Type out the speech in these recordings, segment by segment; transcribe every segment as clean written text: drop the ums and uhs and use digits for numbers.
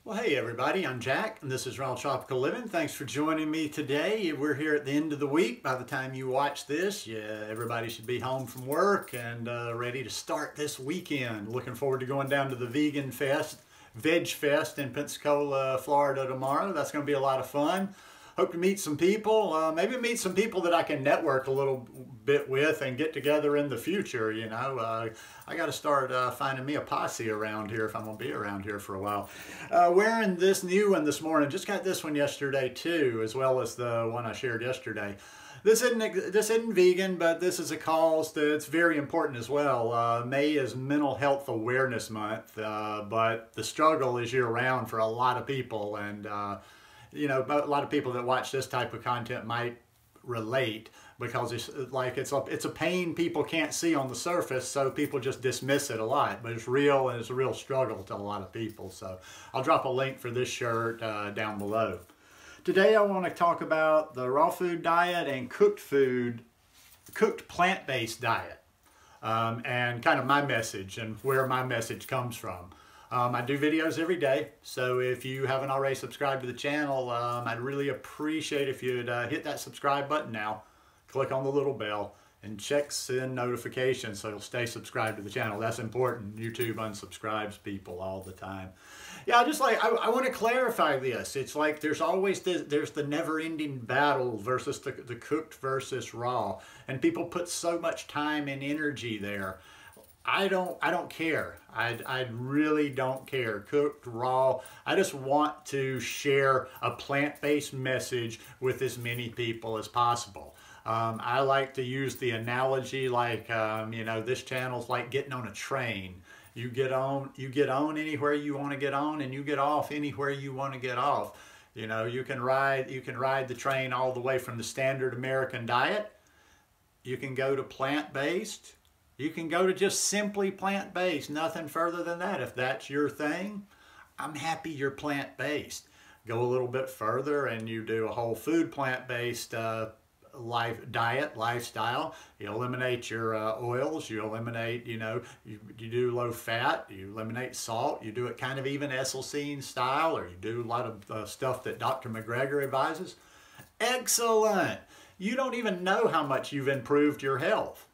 Well, hey everybody, I'm Jack, and this is Raw Tropical Living. Thanks for joining me today. We're here at the end of the week. By the time you watch this, everybody should be home from work and ready to start this weekend. Looking forward to going down to the Veg Fest in Pensacola, Florida tomorrow. That's going to be a lot of fun. Hope to meet some people, maybe meet some people that I can network a little bit with and get together in the future, you know. I got to start finding me a posse around here if I'm going to be around here for a while. Wearing this new one this morning, just got this one yesterday too, as well as the one I shared yesterday. This isn't vegan, but this is a cause that's very important as well. May is Mental Health Awareness Month, but the struggle is year-round for a lot of people, and you know, a lot of people that watch this type of content might relate because it's a pain people can't see on the surface, so people just dismiss it a lot. But it's real, and it's a real struggle to a lot of people. So I'll drop a link for this shirt down below. Today I want to talk about the raw food diet and cooked plant-based diet, and kind of my message and where my message comes from. I do videos every day, so if you haven't already subscribed to the channel, I'd really appreciate if you'd hit that subscribe button now, click on the little bell, and check send notifications so you'll stay subscribed to the channel. That's important. YouTube unsubscribes people all the time. Yeah, I want to clarify this. It's like there's always there's the never-ending battle versus the cooked versus raw, and people put so much time and energy there. I don't care. I really don't care. Cooked, raw. I just want to share a plant-based message with as many people as possible. I like to use the analogy like, you know, this channel's like getting on a train. You get on anywhere you want to get on, and you get off anywhere you want to get off. You know, you can ride the train all the way from the standard American diet. You can go to plant-based. You can go to just simply plant-based, nothing further than that. If that's your thing, I'm happy you're plant-based. Go a little bit further and you do a whole food plant-based lifestyle. You eliminate your oils, you eliminate, you know, you do low fat, you eliminate salt, you do it kind of even Esselstyn style, or you do a lot of stuff that Dr. McGregor advises. Excellent. You don't even know how much you've improved your health.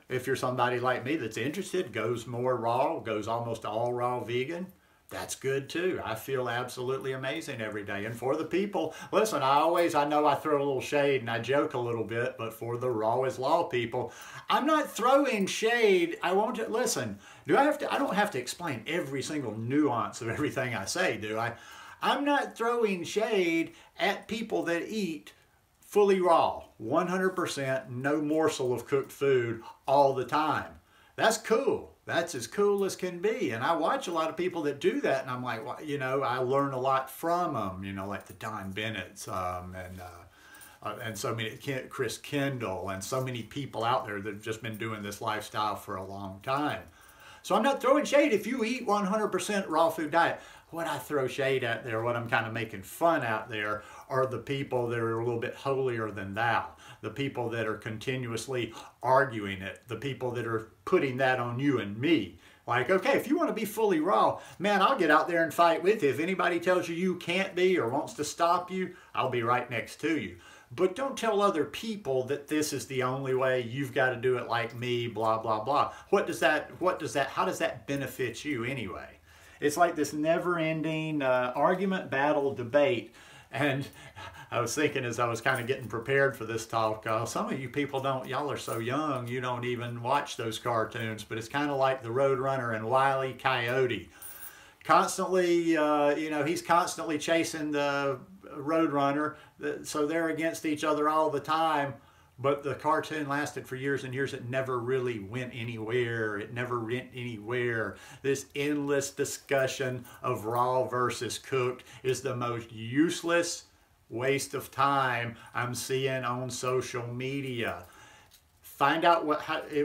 If you're somebody like me that's interested, goes more raw, goes almost all raw vegan, that's good too. I feel absolutely amazing every day. And for the people, listen, I know I throw a little shade and I joke a little bit, but for the raw is law people, I'm not throwing shade. I don't have to explain every single nuance of everything I say, do I? I'm not throwing shade at people that eat fully raw, 100%, no morsel of cooked food all the time. That's cool. That's as cool as can be. And I watch a lot of people that do that, and I'm like, well, you know, I learn a lot from them, you know, like the Don Bennett's and so many, Chris Kendall, and so many people out there that have just been doing this lifestyle for a long time. So I'm not throwing shade if you eat 100% raw food diet. What I throw shade at there, what I'm kind of making fun out there, are the people that are a little bit holier than thou. The people that are continuously arguing it. The people that are putting that on you and me. Like, okay, if you want to be fully raw, man, I'll get out there and fight with you. If anybody tells you you can't be or wants to stop you, I'll be right next to you. But don't tell other people that this is the only way, you've got to do it like me, blah, blah, blah. How does that benefit you anyway? It's like this never-ending argument, battle, debate. And I was thinking as I was kind of getting prepared for this talk, some of you people y'all are so young, you don't even watch those cartoons, but it's kind of like the Roadrunner and Wile E. Coyote. Constantly, you know, he's constantly chasing the Roadrunner, so they're against each other all the time. But the cartoon lasted for years and years. It never really went anywhere. It never went anywhere. This endless discussion of raw versus cooked is the most useless waste of time I'm seeing on social media. Find out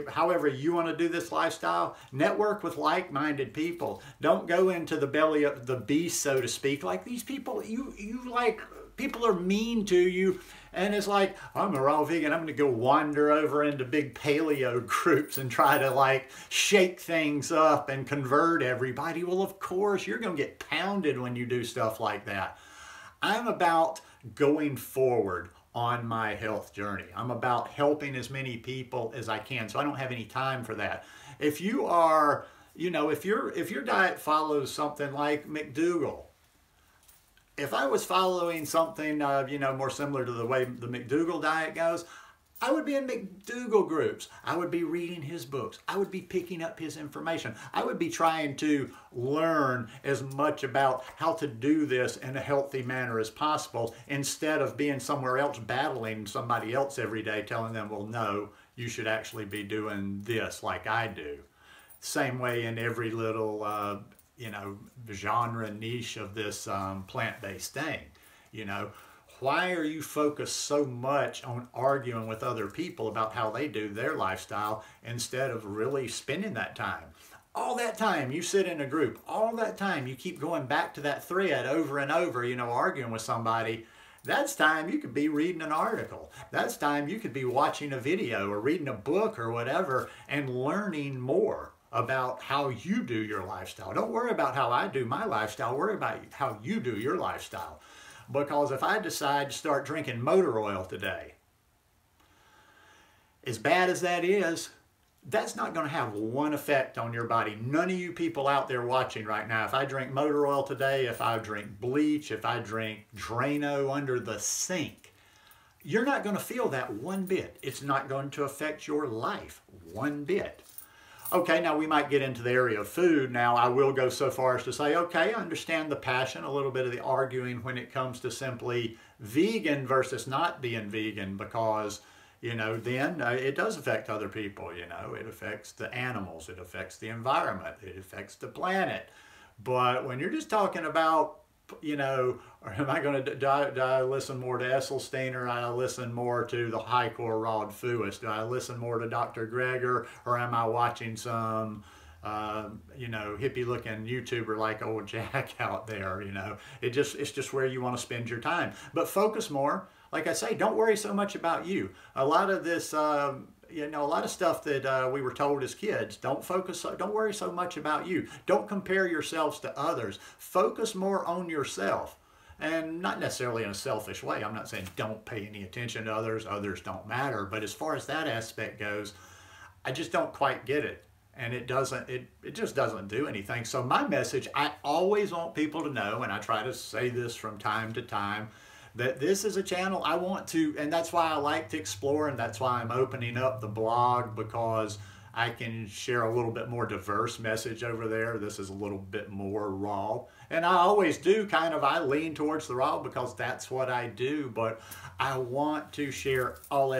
however you want to do this lifestyle. Network with like-minded people. Don't go into the belly of the beast, so to speak. Like these people, you like people are mean to you, and it's like, I'm a raw vegan, I'm going to go wander over into big paleo groups and try to like shake things up and convert everybody. Well, of course, you're going to get pounded when you do stuff like that. I'm about going forward on my health journey. I'm about helping as many people as I can, so I don't have any time for that. If you are, you know, if your diet follows something like McDougall, if I was following something, you know, more similar to the way the McDougall diet goes, I would be in McDougall groups. I would be reading his books. I would be picking up his information. I would be trying to learn as much about how to do this in a healthy manner as possible, instead of being somewhere else battling somebody else every day, telling them, well, no, you should actually be doing this like I do. Same way in every little, you know, genre niche of this plant-based thing, you know. Why are you focused so much on arguing with other people about how they do their lifestyle instead of really spending that time? All that time you sit in a group, all that time you keep going back to that thread over and over, you know, arguing with somebody. That's time you could be reading an article. That's time you could be watching a video or reading a book or whatever and learning more about how you do your lifestyle. Don't worry about how I do my lifestyle. Worry about how you do your lifestyle. Because if I decide to start drinking motor oil today, as bad as that is, that's not going to have one effect on your body. None of you people out there watching right now, if I drink motor oil today, if I drink bleach, if I drink Drano under the sink, you're not going to feel that one bit. It's not going to affect your life one bit. Okay, now we might get into the area of food. Now I will go so far as to say, okay, I understand the passion, a little bit of the arguing when it comes to simply vegan versus not being vegan, because, you know, then it does affect other people, you know. It affects the animals, it affects the environment, it affects the planet. But when you're just talking about, you know, or am I going to, do I listen more to Esselstyn, or I listen more to the High-Core Rod Fuist? Do I listen more to Dr. Greger, or am I watching some, you know, hippie-looking YouTuber like old Jack out there, you know? It's just where you want to spend your time. But focus more. Like I say, don't worry so much about you. A lot of this, you know, a lot of stuff that we were told as kids, don't worry so much about you. Don't compare yourselves to others. Focus more on yourself. And not necessarily in a selfish way. I'm not saying don't pay any attention to others. Others don't matter. But as far as that aspect goes, I just don't quite get it. And it just doesn't do anything. So my message, I always want people to know, and I try to say this from time to time, that this is a channel I want to, and that's why I like to explore, and that's why I'm opening up the blog, because I can share a little bit more diverse message over there. This is a little bit more raw. And I always do I lean towards the raw because that's what I do, but I want to share all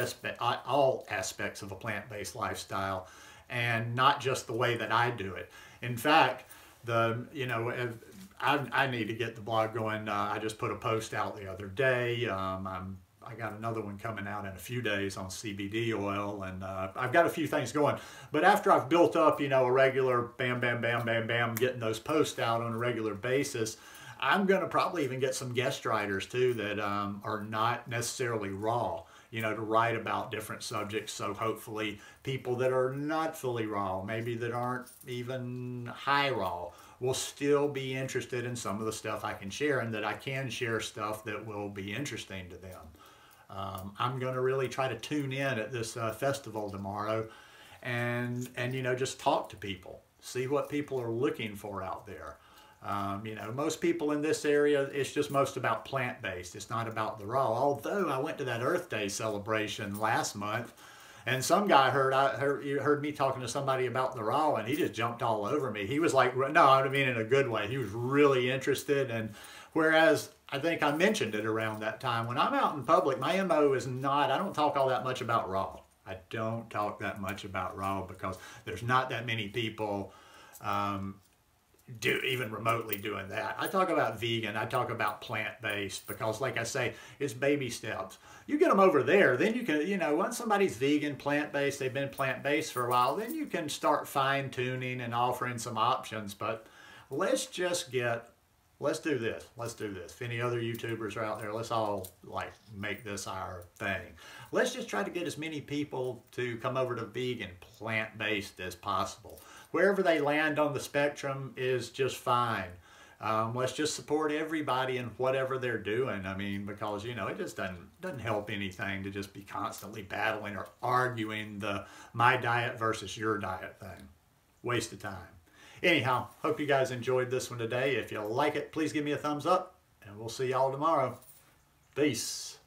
aspects of a plant-based lifestyle, and not just the way that I do it. In fact, you know, I need to get the blog going. I just put a post out the other day. I got another one coming out in a few days on CBD oil, and I've got a few things going. But after I've built up, you know, a regular bam, bam, bam, bam, bam, getting those posts out on a regular basis, I'm going to probably even get some guest writers too that are not necessarily raw, you know, to write about different subjects. So hopefully people that are not fully raw, maybe that aren't even high raw, will still be interested in some of the stuff I can share, and that I can share stuff that will be interesting to them. I'm going to really try to tune in at this festival tomorrow and you know, just talk to people, see what people are looking for out there. You know, most people in this area, it's just most about plant-based. It's not about the raw. Although I went to that Earth Day celebration last month, and some guy heard me talking to somebody about the raw, and he just jumped all over me. He was like, no, I mean in a good way. He was really interested, and whereas I think I mentioned it around that time, when I'm out in public, my MO is not, I don't talk all that much about raw. I don't talk that much about raw because there's not that many people even remotely doing that. I talk about vegan, I talk about plant-based, because like I say, it's baby steps. You get them over there, then you can, you know, once somebody's vegan, plant-based, they've been plant-based for a while, then you can start fine-tuning and offering some options. But let's just get let's do this. Let's do this. If any other YouTubers are out there, let's all like make this our thing. Let's just try to get as many people to come over to vegan, plant-based as possible. Wherever they land on the spectrum is just fine. Let's just support everybody in whatever they're doing. I mean, because, you know, it just doesn't help anything to just be constantly battling or arguing the my diet versus your diet thing. Waste of time. Anyhow, hope you guys enjoyed this one today. If you like it, please give me a thumbs up, and we'll see y'all tomorrow. Peace.